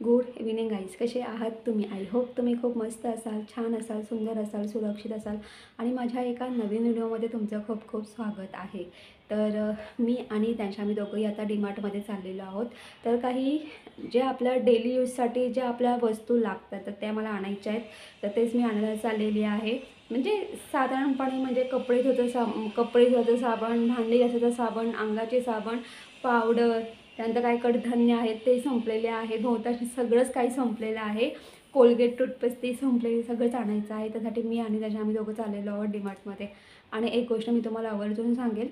Good evening guys, कसे आहात तुम्ही? आय होप तुम्ही खूप मस्त असाल, छान असाल, सुंदर असाल, सुरक्षित असाल आणि माझ्या एका नवीन व्हिडिओमध्ये तुमचं खूप खूप स्वागत आहे. तर मी आणि आम्ही दोघंही आता डीमार्टमध्ये चाललेलो आहोत. तर काही जे आपल्या डेली यूजसाठी ज्या आपल्या वस्तू लागतात तर त्या मला आणायच्या आहेत. तर तेच मी आणायला चाललेली आहे. म्हणजे साधारणपणे म्हणजे कपडे धुवायचं साबण, भांडी घासायचं साबण, अंगाचे साबण, पावडर, त्यानंतर काही कडधान्य आहेत ते संपलेले आहे. बहुतांश सगळंच काही संपलेलं आहे. कोलगेट, टूथपेस्ट ते संपलेली, सगळंच आणायचं आहे. त्यासाठी मी आणि आम्ही दोघं चाललेलो आहोत डीमार्टमध्ये. आणि एक गोष्ट मी तुम्हाला आवर्जून सांगेल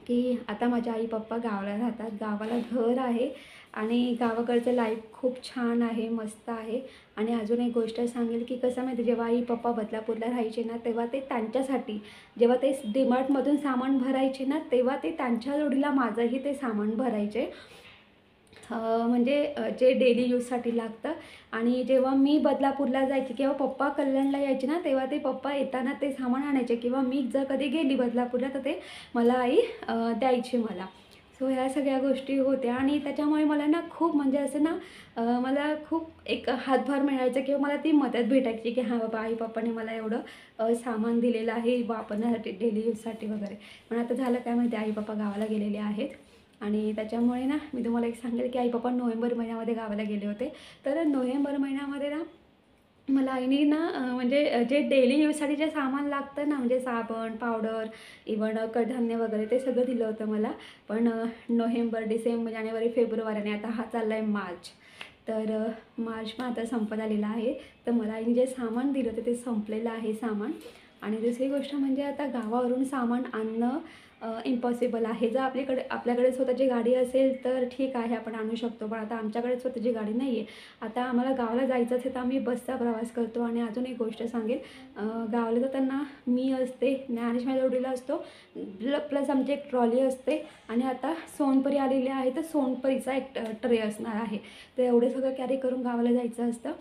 की आता माझे आई पप्पा गावाला राहतात. गावाला घर आहे आणि गावाकडचं लाईफ खूप छान आहे, मस्त आहे. आणि अजून एक गोष्ट सांगेल की कसं माहिती, जेव्हा आई पप्पा बदलापूरला राहायचे ना, तेव्हा ते त्यांच्यासाठी जेव्हा ते डीमार्टमधून सामान भरायचे ना, तेव्हा ते त्यांच्या जोडीला माझंही ते सामान भरायचे. म्हणजे जे डेली यूजसाठी लागतं. आणि जेव्हा मी बदलापूरला जायचे किंवा पप्पा कल्याणला यायचे ना, तेव्हा ते पप्पा येताना ते सामान आणायचे किंवा मी जर कधी गेली बदलापूरला तर ते मला आई द्यायची मला. सो ह्या सगळ्या गोष्टी होत्या आणि त्याच्यामुळे मला ना खूप म्हणजे असं ना मला खूप एक हातभार मिळायचा किंवा मला ती मदत भेटायची की हां बाबा, आई पप्पाने मला एवढं सामान दिलेलं आहे वापरण्यासाठी, डेली यूजसाठी वगैरे. पण आता झालं काय माहिती, आई पप्पा गावाला गेलेले आहेत आणि त्याच्यामुळे ना मी तुम्हाला एक सांगेल की आई पप्पा नोव्हेंबर महिन्यामध्ये गावाला गेले होते. तर नोव्हेंबर महिन्यामध्ये ना मला आईने ना म्हणजे जे डेली यूजसाठी जे सामान लागतं ना, म्हणजे साबण, पावडर, इव्हन कडधान्य वगैरे ते सगळं दिलं होतं मला. पण नोव्हेंबर, डिसेंबर, जानेवारी, फेब्रुवारी आणि आता हा चालला आहे मार्च. तर मार्च पण आता संपत आलेला आहे. तर मला आईने जे सामान दिलं होतं ते संपलेलं आहे सामान. आणि दुसरी गोष्ट म्हणजे आता गावावरून सामान आणणं इम्पॉसिबल आहे. जर आपल्याकडे स्वतःची गाडी असेल तर ठीक आहे, आपण आणू शकतो. पण आता आमच्याकडे स्वतःची गाडी नाही आहे. आता आम्हाला गावाला जायचं असेल तर आम्ही बसचा प्रवास करतो. आणि अजून एक गोष्ट सांगेल, गावाला जाताना मी असते, ज्ञानेश माझ्या जोडीला असतो, प्लस आमची एक ट्रॉली असते. आणि आता सोनपरी आलेली आहे तर सोनपरीचा एक ट्रे असणार आहे. तर एवढं सगळं कॅरी करून गावाला जायचं असतं.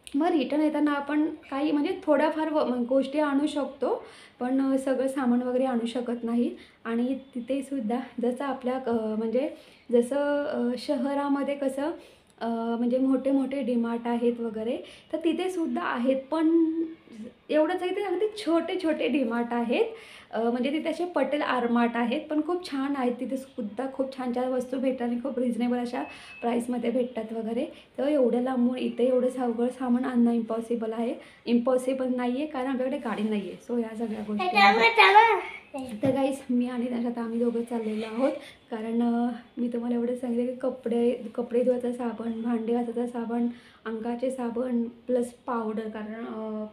मग रिटर्न येताना आपण काही म्हणजे थोड्याफार गोष्टी आणू शकतो, पण सगळं सामान वगैरे आणू शकत नाही. आणि तिथेसुद्धा जसं आपल्या म्हणजे जसं शहरामध्ये कसं म्हणजे मोठे मोठे डीमार्ट आहेत वगैरे, तर तिथेसुद्धा आहेत. पण एवढंच आहे, ते अगदी छोटे छोटे डीमार्ट आहेत. म्हणजे तिथे असे पटेल आरमार्ट आहेत, पण खूप छान आहेत. तिथे सुद्धा खूप छान छान वस्तू भेटतात आणि खूप रिजनेबल अशा प्राईसमध्ये भेटतात वगैरे. तर एवढं लांबून इथे एवढं सगळं सामान आणणं इम्पॉसिबल नाही आहे, कारण आमच्याकडे गाडी नाही आहे. सो या सगळ्या गोष्टी. तर गाईस, मी आणि त्याच्यात आम्ही दोघं चाललेलो आहोत. कारण मी तुम्हाला एवढं सांगितलं की कपडे धुवायचा साबण, भांडे घासायचा साबण, अंगाचे साबण प्लस पावडर. कारण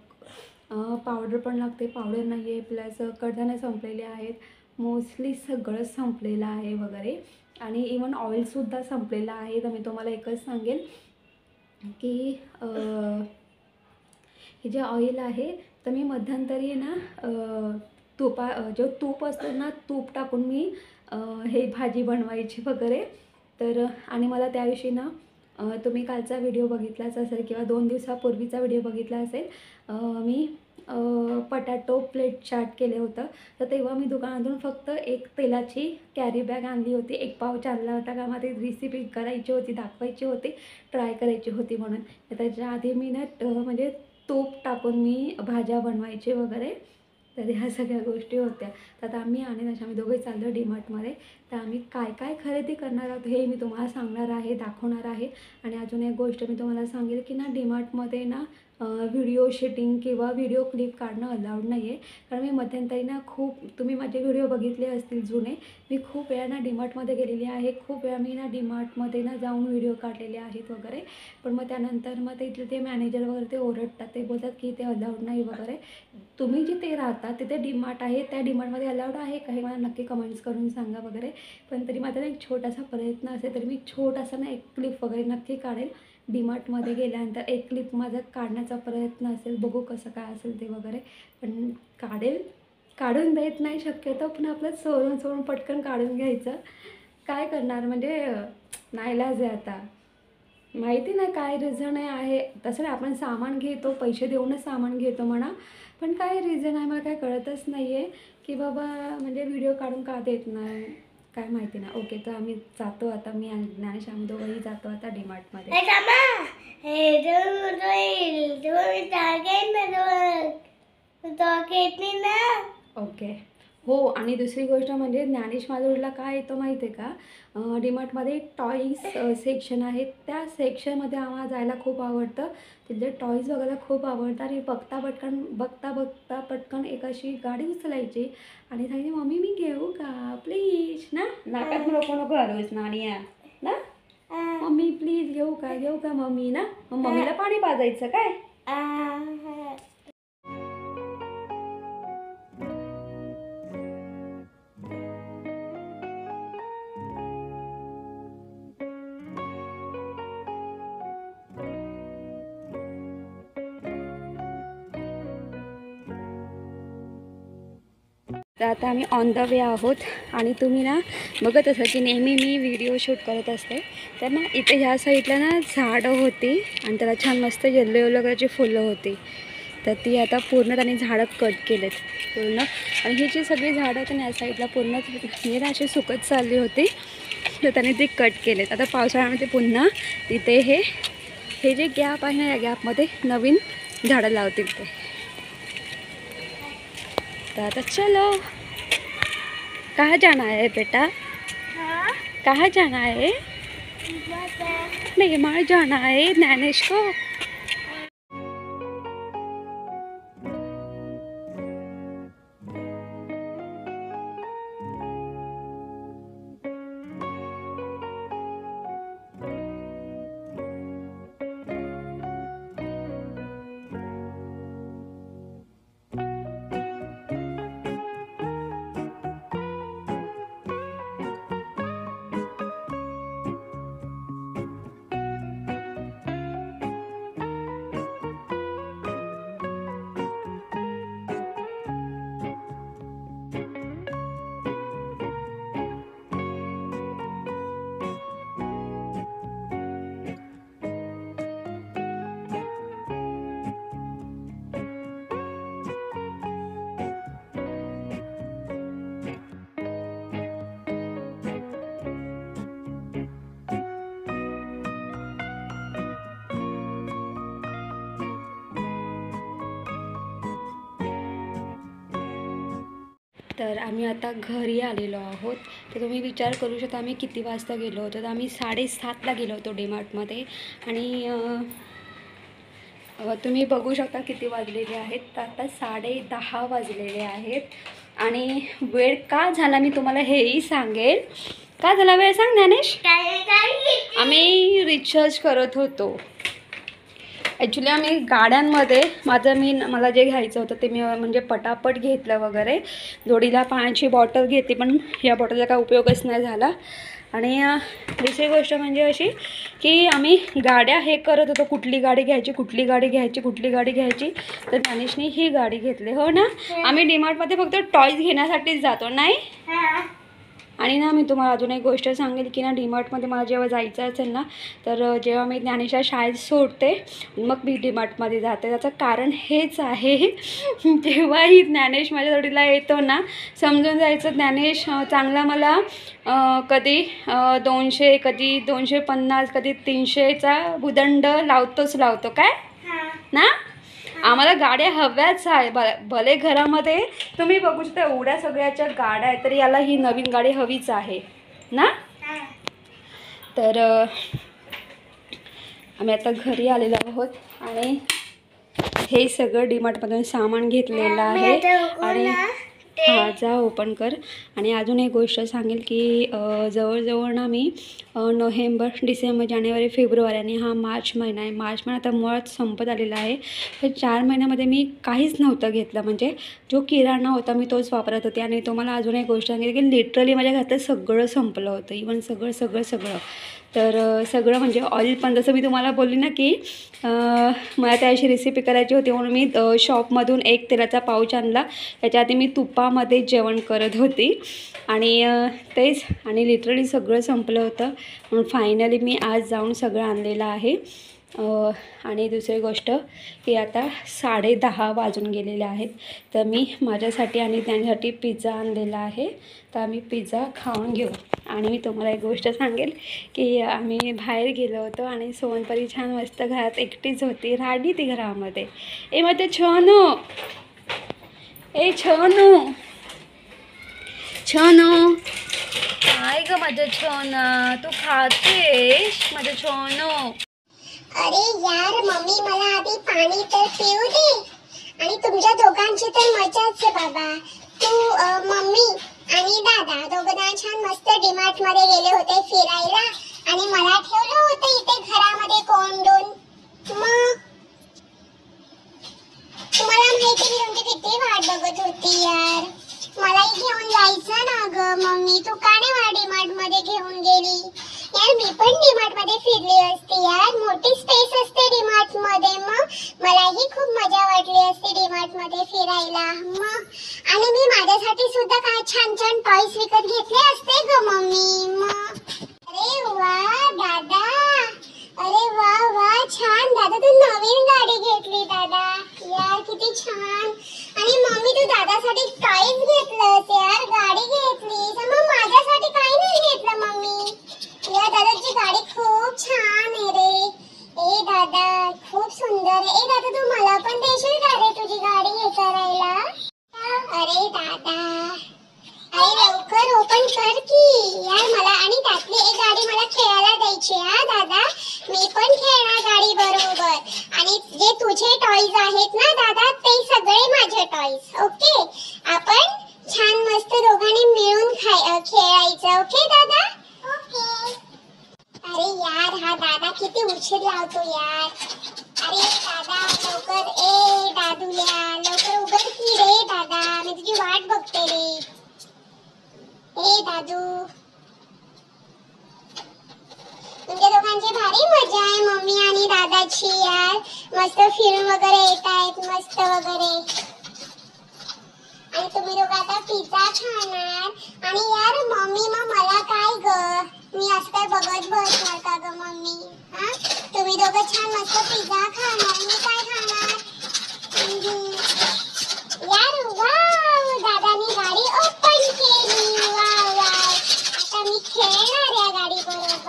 पावडर पण लागते, पावडर नाही आहे. प्लस कडधान्य संपलेले आहेत, मोस्टली सगळंच संपलेलं आहे वगैरे. आणि इवन ऑइलसुद्धा संपलेलं आहे. तर मी तुम्हाला एकच सांगेल की हे जे ऑइल आहे, तर मी मध्यंतरी ना जो तूप असतं ना, तूप टाकून मी हे भाजी बनवायची वगैरे. तर आणि मला त्याविषयी ना तुम्ही कालचा व्हिडिओ बघितलाच असेल किंवा 2 दिवसापूर्वीचा व्हिडिओ बघितला असेल. मी पटॅटो प्लेट चाट केलं होतं. तर तेव्हा मी दुकानातून फक्त एक तेलाची कॅरी बॅग आणली होती. एक पाऊच आणला होता, का मला ती रेसिपी करायची होती, दाखवायची होती, ट्राय करायची होती म्हणून. तर त्याच्या आधी मी ना म्हणजे तूप टाकून मी भाज्या बनवायचे वगैरे. तर ह्या सगळ्या गोष्टी होत्या. तर आता आम्ही आम्ही दोघे चाललो डीमार्टमध्ये. तर आम्ही काय काय खरेदी करणार आहोत हे मी तुम्हाला सांगणार आहे, दाखवणार आहे. आणि अजून एक गोष्ट मी तुम्हाला सांगेल की ना, डीमार्टमध्ये ना व्हिडिओ शूटिंग किंवा व्हिडिओ क्लिप काढणं अलाउड नाही आहे. कारण मी मध्यंतरी ना तुम्ही माझे व्हिडिओ बघितले असतील जुने, मी खूप वेळा ना डीमार्टमध्ये गेलेली आहे. खूप वेळा मी ना डीमार्टमध्ये ना जाऊन व्हिडिओ काढलेले आहेत वगैरे. पण मग त्यानंतर मग ते मॅनेजर वगैरे ते ओरडतात, ते बोलतात की ते अलाउड नाही वगैरे. तुम्ही जिथे राहता तिथे डीमार्ट आहे, त्या डीमार्टमध्ये अलाउड आहे का हे मला नक्की कमेंट्स करून सांगा वगैरे. पण तरी माझा ना एक छोटासा प्रयत्न असेल, तर मी छोटासा ना एक क्लिप वगैरे नक्की काढेल. डीमार्टमध्ये गेल्यानंतर एक क्लिप माझा काढण्याचा प्रयत्न असेल, बघू कसं काय असेल ते वगैरे. पण काढून देत नाही शक्यतो, पण आपलं सोडून पटकन काढून घ्यायचं. काय करणार म्हणजे नाईलाज आहे आता. माहिती नाही काय रिझन आहे. तसं नाही, आपण सामान घेतो, पैसे देऊनच सामान घेतो म्हणा. पण काय रिझन आहे मला काय कळतच नाही आहे की बाबा म्हणजे व्हिडिओ काढून का देत नाही. काय माहिती ना. ओके, तर आम्ही जातो आता. मी आणि ज्ञानेश आम्ही दोघंही जातो आता डीमार्टमध्ये. ओके. हो, आणि दुसरी गोष्ट म्हणजे ज्ञानेश माधुरीला काय येतं माहिती आहे का, डीमार्टमध्ये टॉईज सेक्शन आहे. त्या सेक्शनमध्ये आम्हाला जायला खूप आवडतं. तिथले टॉईज बघायला खूप आवडतं आणि बघता पटकन एक अशी गाडी उचलायची आणि सांगायची, मम्मी मी घेऊ का प्लीज ना. नाकात नको घालूस नानिया ना. मम्मी प्लीज घेऊ का मम्मी ना. मग मम्मीला पाणी पाजायचं काय. तर आता आम्ही ऑन द वे आहोत आणि तुम्ही ना बघत असाल की नेहमी मी व्हिडिओ शूट करत असते. तर ना इथे ह्या साईडला ना झाडं होती आणि त्याला छान मस्त येलो येलो कलरची फुलं होती. तर ती आता पूर्ण त्यांनी झाडं कट केलेत पूर्ण. आणि ही जी सगळी झाडं होती ना या साईडला पूर्ण म्हणजे ना अशी सुकत चालली होती. तर त्याने ती कट केलेत. आता पावसाळ्यामध्ये पुन्हा तिथे हे जे गॅप आहे ना या गॅपमध्ये नवीन झाडं लावतील ते. तो आता चलो, कहाँ जाना है बेटा? कहाँ जाना है? नहीं, मार जाना है ज्ञानेश को. तर आम्ही आता घरी आलेलो आहोत. तर तुम्ही विचार करू शकता आम्ही किती वाजता गेलो होतो. तर आम्ही 7:30ला गेलो होतो डीमार्टमध्ये. आणि तुम्ही बघू शकता किती वाजलेले आहेत. तर आता 10:30 वाजलेले आहेत. आणि वेळ का झाला मी तुम्हाला हेही सांगेल. का झाला वेळ सांग ज्ञानेश. आम्ही रिचार्ज करत होतो. ॲक्च्युली आम्ही गाड्यांमध्ये मला जे घ्यायचं होतं ते मी म्हणजे पटापट घेतलं वगैरे. जोडीला पाण्याची बॉटल घेतली पण या बॉटलचा काय उपयोगच नाही झाला. आणि दुसरी गोष्ट म्हणजे अशी की आम्ही गाड्या हे करत होतो, कुठली गाडी घ्यायची. तर ज्ञानेशने ही गाडी घेतली. हो ना. आम्ही डीमार्टमध्ये फक्त टॉयज घेण्यासाठीच जातो नाही. आणि ना मी तुम्हाला अजून एक गोष्ट सांगेल की ना डीमार्टमध्ये मला जेव्हा जायचं असेल ना तर जेव्हा मी ज्ञानेशला शाळेत सोडते मग मी डीमार्टमध्ये जाते. त्याचं कारण हेच आहे जेव्हाही ज्ञानेश माझ्या जोडीला येतो ना समजून जायचं ज्ञानेश चांगला मला कधी 200 कधी 250 कधी 300चा भुदंड लावतो काय ना. आम्हाला गाड्या हव्याच आहे. भले घरामध्ये तुम्ही बघू शकता एवढ्या सगळ्याच्या गाड्या आहेत तरी याला ही नवीन गाडी हवीच आहे ना. तर आम्ही आता घरी आलेलो आहोत आणि हे सगळं डीमार्टमधून सामान घेतलेलं आहे. आणि हां जा ओपन कर. आणि अजून एक गोष्ट सांगेल की जवळजवळ ना मी नोव्हेंबर डिसेंबर जानेवारी फेब्रुवारी आणि हा मार्च महिना आहे. मार्च महिना आता मुळात संपत आलेला आहे. तर 4 महिन्यामध्ये मी काहीच नव्हतं घेतलं. म्हणजे जो किराणा होता मी तोच वापरत होते. आणि तुम्हाला अजून एक गोष्ट सांगेल की लिटरली माझ्या घरात सगळं संपलं होतं. इवन सगळं. तर सगळं म्हणजे ऑइल पण जसं मी तुम्हाला बोलली ना की मला त्याची रेसिपी करायची होती म्हणून मी शॉपमधून एक तेलाचा पाऊच आणला. त्याच्या आधी मी तुपामध्ये जेवण करत होती आणि तेच आणि लिटरली सगळं संपलं होतं. म्हणून फायनली मी आज जाऊन सगळं आणलेलं आहे. आणि दुसरी गोष्ट की आता 10:30 वाजून गेलेले आहेत. तर मी माझ्यासाठी आणि त्यांच्यासाठी पिझ्झा आणलेला आहे. तर आम्ही पिझ्झा खाऊन घेऊ. आणि मी तुम्हाला एक गोष्ट सांगेल की आम्ही बाहेर गेलो होतो आणि सोनपरी छान मस्त घरात एकटीच होती, राहिली ती घरामध्ये. ए माझं छोनू, ए छोनू, छोनू काय ग माझं छोना, तू खातेस माझं छोनू? अरे यार मम्मी, मला आधी पाणी तर पिऊ दे. आणि तुमच्या दोघांची तर मजाच आहे बाबा. तू मम्मी आणि दादा दोघं छान मस्त डीमार्ट मध्ये गेले होते फिरायला आणि मला ठेवलं होतं इथे घरामध्ये कोंडून. मग तुम्हाला माहिती मी तुमची किती वाट बघत होती यार. मलाही घेऊन जायचं ना ग मम्मी. तू का नाही मला डीमार्ट मध्ये घेऊन गेली यार? मी पण डीमार्ट मध्ये फिरली असती यार. मोठी स्पेस असते डीमार्ट मध्ये. मग मलाही खूप मजा वाटली असती डीमार्ट मध्ये फिरायला. मग आणि मी माझ्यासाठी सुद्धा काय छान छान टॉयज विकत घेतले असते ग मम्मी. मग अरे वा दादा, अरे वा वा छान दादा, तू नवीन गाडी घेतली दादा. यार किती छान. आणि मम्मी तू दादासाठी टॉयज घेतलंस यार, गाडी घेतलीस. मग माझ्यासाठी काही नाही घेतलं मम्मी. या दादाची गाडी खूप छान आहे रे. ए दादा खूप सुंदर आहे. ए दादा तू मला पण देशील का रे तुझी गाडी हे करायला? अरे दादा, अरे लवकर ओपन कर की यार. मला आणि त्यातली एक गाडी मला खेळायला द्यायची हा दादा. मी पण खेळणार गाडी बरोबर. आणि जे तुझे टॉयज आहेत ना दादा, ते सगळे माझे टॉयज. ओके, आपण छान मस्त दोघांनी मिळून खेळायचं. ओके दादा? ओके. अरे यार हा दादा किती उशीर लावतो यार. अरे दादा लवकर, ए दादूल्या लवकर उघड की रे दादा, मी तुझी वाट बघते रे. ए दादू, तुमच्या दोघांची भारी मजा आहे मम्मी आणि दादाची यार. मस्त फिरून वगैरे येत आहेत मस्त वगैरे. आणि तुम्ही दोघं आता पिझ्झा खाणार. आणि यार मम्मी मग मला काय ग, मी असं काय बघत बसणार का ग मम्मी? हा, तुम्ही दोघं छान मस्त पिझ्झा खाणार, मी काय खाणार? यार वाव, दादानी गाडी ओपन केली. वाव वाव, आता मी खेळणार या गाडी बरोबर.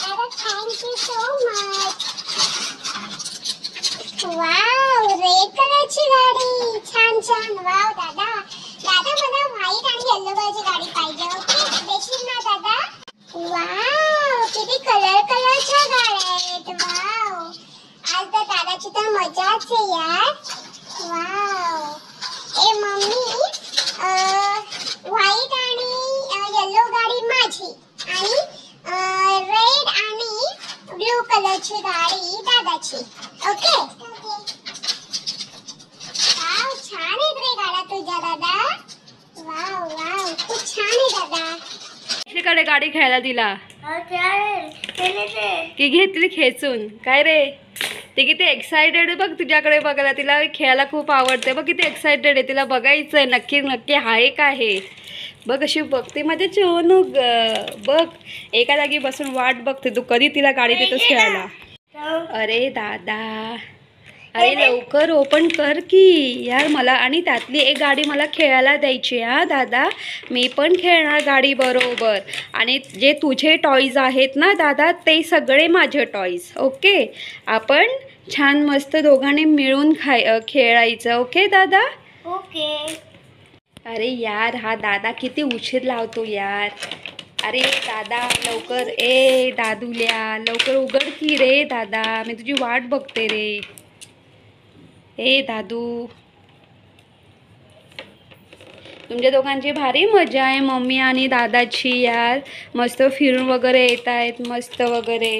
दादा thank you so much. Wow, red कलरची गाडी छान छान. वाव दादा, दादा मला व्हाईट आणि येलो कलरची गाडी पाहिजे. ओके देशील ना दादा? वाव, किती कलरच्या गाड्या आहेत. वाव, आज तर दादाची तर मजाच आहे यार. वाव. ए मम्मी, व्हाईट आणि येलो गाडी माझी आणि रेड आणि ब्लू कलरची गाडी दादाची. ओके. वाव, छान आहेत रे गाड्या तुझ्या दादा. वाव वाव, खूप छान आहे दादा. कडे गाडी खेळायला दिला की घेतली खेचून. काय रे, ती किती एक्साइटेड आहे बघ तुझ्याकडे बघायला. तिला खेळायला खूप आवडते बघ, किती एक्साइटेड आहे. तिला बघायचं आहे नक्की नक्की आहे काय हे. बघ अशी बघते माझे छोनू बघ, एका जागी बसून वाट बघते तू कधी तिला गाडी देतोस खेळायला. अरे दादा, अरे लवकर ओपन कर की यार. मला आणि त्यातली एक गाडी मला खेळायला द्यायची हा दादा. मी पण खेळणार गाडी बरोबर. आणि जे तुझे टॉयज आहेत ना दादा, ते सगळे माझे टॉयज. ओके, आपण छान मस्त दोघांनी मिळून खेळायचं. ओके दादा? ओके. अरे यार हा दादा किती उशीर लावतो यार. अरे दादा लवकर, ए दादूल्या लवकर उघड की रे दादा, मी तुझी वाट बघते रे. ए दादू, तुमच्या दोघांची भारी मजा आहे मम्मी आणि दादाची यार. मस्त फिरून वगैरे येत आहेत मस्त वगैरे.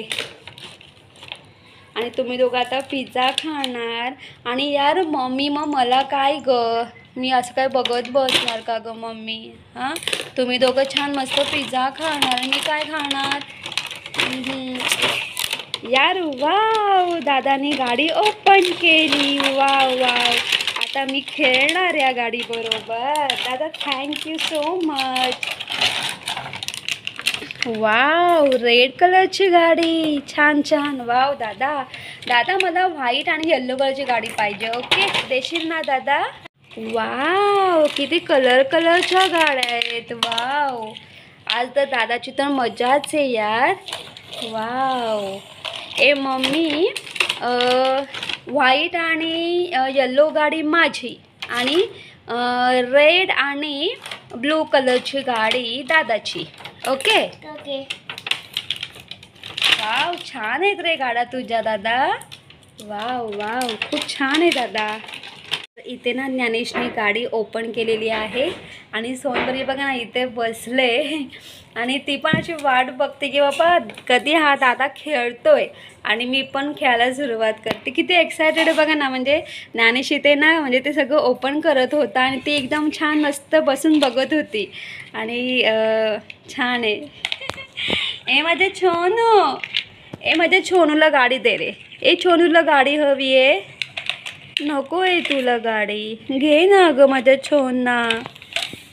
आणि तुम्ही दोघं आता पिझ्झा खाणार. आणि यार मम्मी मग मला काय ग, मी असं काय बघत बसणार का ग मम्मी? हां, तुम्ही दोघं छान मस्त पिझ्झा खाणार, मी काय खाणार? यार वाव, दादानी गाडी ओपन केली. वाव वाव, आता मी खेळणार या गाडी बरोबर. दादा thank you so much. Wow, red कलरची गाडी, छान छान. वाव दादा, दादा मला व्हाईट आणि येल्लो कलरची गाडी पाहिजे. ओके, देशील ना दादा? वाव, किती कलरच्या गाड्या आहेत. वाव, आज तर दादाची तर मजाच आहे यार. वाव. ए मम्मी, व्हाईट आणि येल्लो गाडी माझी आणि रेड आणि ब्लू कलरची गाडी दादाची. Okay okay. वाव, छान आहेत रे गाड्या तुझ्या दादा. वाव वाव, खूप छान आहे दादा. इथे ना ज्ञानेशने गाडी ओपन केलेली आहे आणि सोनपरी बघा ना इथे बसले आणि ती पण अशी वाट बघते की बाबा कधी हा दादा खेळतोय आणि मी पण खेळायला सुरुवात करते. किती एक्सायटेड आहे बघा ना. म्हणजे ज्ञानेश इथे ना म्हणजे ते सगळं ओपन करत होता आणि ती एकदम छान मस्त बसून बघत होती आणि छान आहे. ए माझे छोनू, ए माझ्या छोनूला गाडी दे रे. ए छोनूला गाडी हवी आहे. नको आहे तुला गाडी, घे ना गं माझ्या छोना.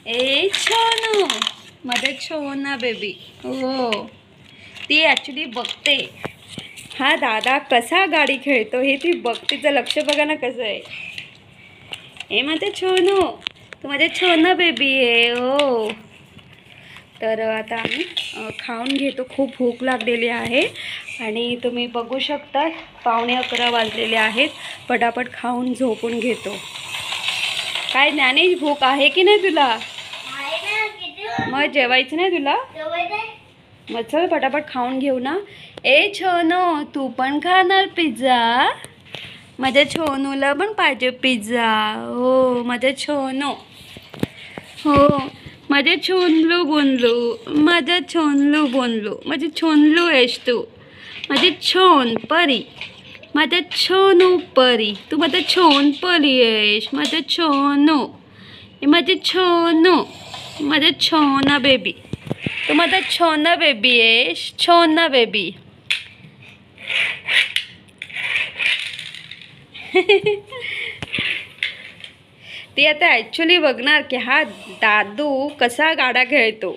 ए छोनू, माझ्या छोना बेबी. हो, ती ॲक्च्युली बघते हा दादा कसा गाडी खेळतो हे ती बघते. तिचं लक्ष बघा ना कसं आहे. ए माझ्या छोनू, तू माझ्या छोना बेबी आहे. हो, तर आता आम्ही खाऊन घेतो. खूप भूक लागलेली आहे आणि तुम्ही बघू शकता 11:15 वाजलेले आहेत. पटापट खाऊन झोपून घेतो. काय ज्ञानेश, भूक आहे की नाही तुला? मग जेवायचं नाही तुला? मग चल पटापट खाऊन घेऊ ना. ए छोनू, तू पण खाणार पिझ्झा? माझ्या छोनूला पण पाहिजे पिझ्झा. हो माझ्या छोनू, हो माझे छोनलू बोनलू, माझा छोनलू बोनलू, माझी छोनलू आहेस तू, माझी छोन परी, माझा छोनू परी. तू माझा छोन परी आहेस, माझा छोनू. माझे छोनू, माझा छोना बेबी. तू माझा छोना बेबी आहेस, छोना बेबी. ती आता ॲक्च्युली बघणार की हा दादू कसा गाडा खेळतो.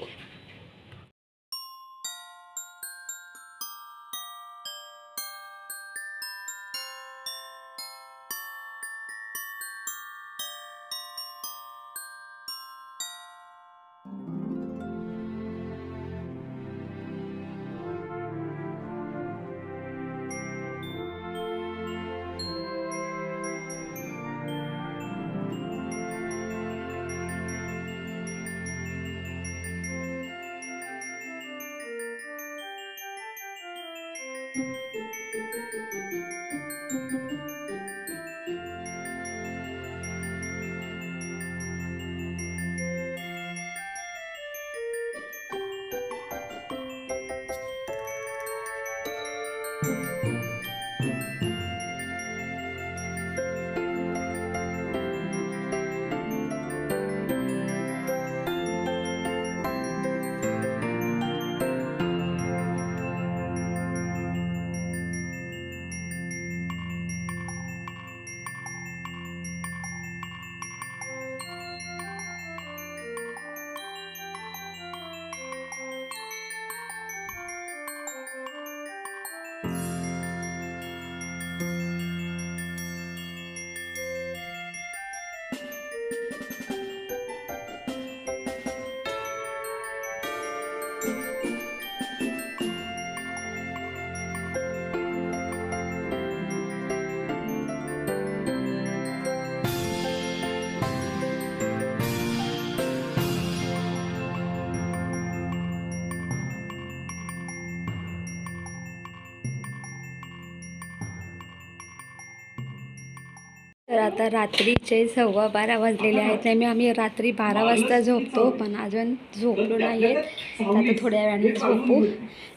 तर आता रात्रीचे 12:15 वाजलेले आहेत. नेहमी आम्ही रात्री 12 वाजता झोपतो पण अजून झोपलो नाही आहेत. तर आता थोड्या वेळाने झोपू.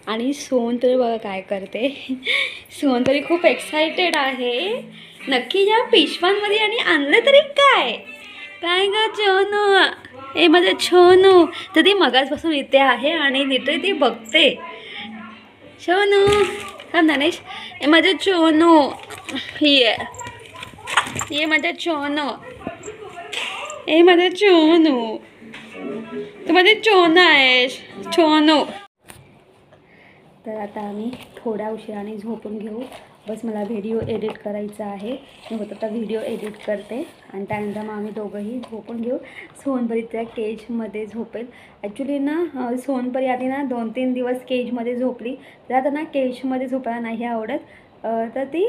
आणि सोन तरी बघा काय करते. सोन तरी खूप एक्सायटेड आहे. नक्की या पिशवांमध्ये आणि आणलं तरी काय काय ग छोनू. ए माझं छोनू, तर ती मगाचपासून इथे आहे आणि लिटरली ती बघते. छोनू थांब ज्ञानेश. ए माझं छोनू, ये माझा छोनू. ए माझा छोनू, तू माझे छोना आहेस छोनू. तर आता आम्ही थोड्या उशिराने झोपून घेऊ. बस मला व्हिडिओ एडिट करायचा आहे. मी आता व्हिडिओ एडिट करते आणि त्यानंतर मग आम्ही दोघंही झोपून घेऊ. सोनपरी त्या केजमध्ये झोपेल. ॲक्च्युली ना सोनपरी आधी ना 2-3 दिवस केजमध्ये झोपली. तर आता ना केजमध्ये झोपायला नाही आवडत. तर ती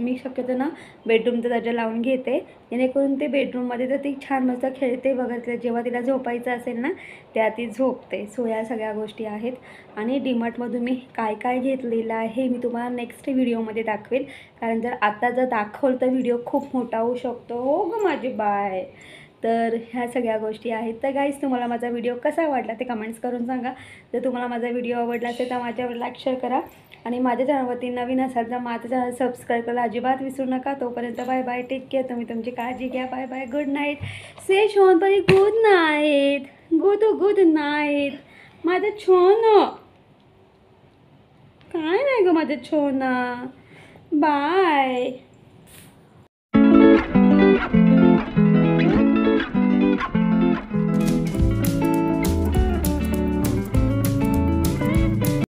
मी शक्यतो ना बेडरूमचा दरवाजा लावून घेते, जेणेकरून ते बेडरूममध्ये तर ती छान मस्त खेळते वगैरे. जेव्हा तिला झोपायचं असेल ना त्या ती झोपते. सो या सगळ्या गोष्टी आहेत. आणि डीमार्टमधून मी काय काय घेतलेलं आहे मी तुम्हाला नेक्स्ट व्हिडिओमध्ये दाखवेल, कारण जर दाखवलं तर व्हिडिओ खूप मोठा होऊ शकतो. हो गं माझी बाय. तर ह्या सगळ्या गोष्टी आहेत. तर गाईज, तुम्हाला माझा व्हिडिओ कसा वाटला ते कमेंट्स करून सांगा. जर तुम्हाला माझा व्हिडिओ आवडला असेल तर माझ्यावर लाईक शेअर करा. आणि माझ्या चॅनलवरती नवीन असाल तर माझं चॅनल सबस्क्राईब करायला अजिबात विसरू नका. तोपर्यंत बाय बाय. Take care. तुम्ही तुमची काळजी घ्या. Bye bye. Good night. से शोनपरी गुड नाईट. Good night. माझं छोनं काय नाही गं माझं छोना. बाय.